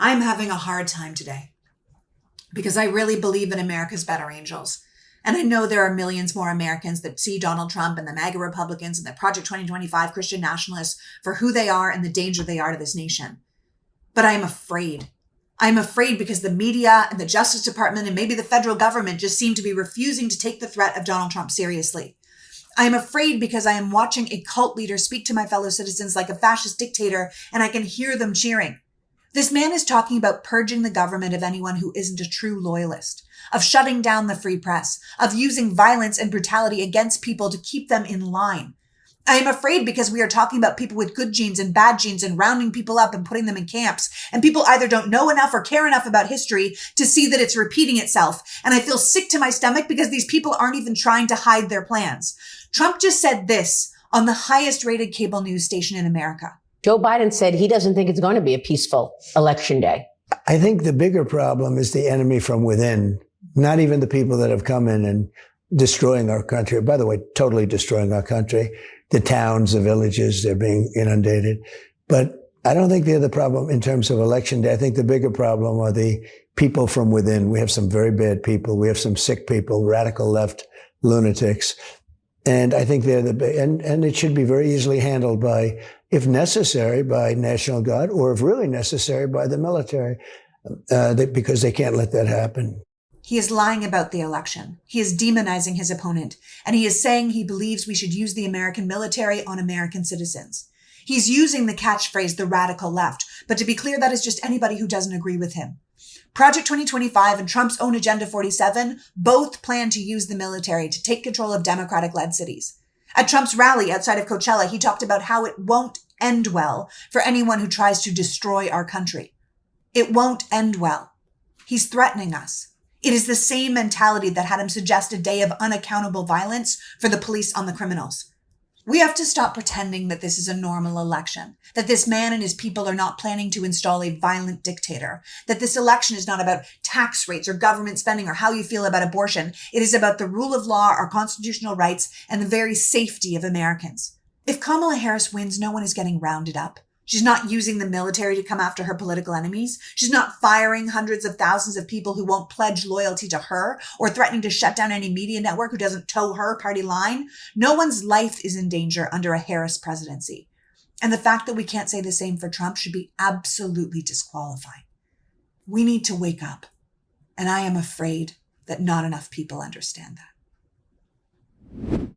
I'm having a hard time today because I really believe in America's better angels. And I know there are millions more Americans that see Donald Trump and the MAGA Republicans and the Project 2025 Christian nationalists for who they are and the danger they are to this nation. But I am afraid. I'm afraid because the media and the Justice Department and maybe the federal government just seem to be refusing to take the threat of Donald Trump seriously. I am afraid because I am watching a cult leader speak to my fellow citizens like a fascist dictator, and I can hear them cheering. This man is talking about purging the government of anyone who isn't a true loyalist, of shutting down the free press, of using violence and brutality against people to keep them in line. I am afraid because we are talking about people with good genes and bad genes and rounding people up and putting them in camps. And people either don't know enough or care enough about history to see that it's repeating itself. And I feel sick to my stomach because these people aren't even trying to hide their plans. Trump just said this on the highest rated cable news station in America. Joe Biden said he doesn't think it's going to be a peaceful election day. I think the bigger problem is the enemy from within, not even the people that have come in and destroying our country. By the way, totally destroying our country. The towns, the villages, they're being inundated. But I don't think they're the problem in terms of election day. I think the bigger problem are the people from within. We have some very bad people. We have some sick people, radical left lunatics. And I think they're and it should be very easily handled by, if necessary, by National Guard, or if really necessary, by the military, because they can't let that happen. He is lying about the election. He is demonizing his opponent, and he is saying he believes we should use the American military on American citizens. He's using the catchphrase, the radical left, but to be clear, that is just anybody who doesn't agree with him. Project 2025 and Trump's own Agenda 47 both plan to use the military to take control of Democratic-led cities. At Trump's rally outside of Coachella, he talked about how it won't end well for anyone who tries to destroy our country. It won't end well. He's threatening us. It is the same mentality that had him suggest a day of unaccountable violence for the police on the criminals. We have to stop pretending that this is a normal election, that this man and his people are not planning to install a violent dictator, that this election is not about tax rates or government spending or how you feel about abortion. It is about the rule of law, our constitutional rights, and the very safety of Americans. If Kamala Harris wins, no one is getting rounded up. She's not using the military to come after her political enemies. She's not firing hundreds of thousands of people who won't pledge loyalty to her or threatening to shut down any media network who doesn't toe her party line. No one's life is in danger under a Harris presidency. And the fact that we can't say the same for Trump should be absolutely disqualifying. We need to wake up. And I am afraid that not enough people understand that.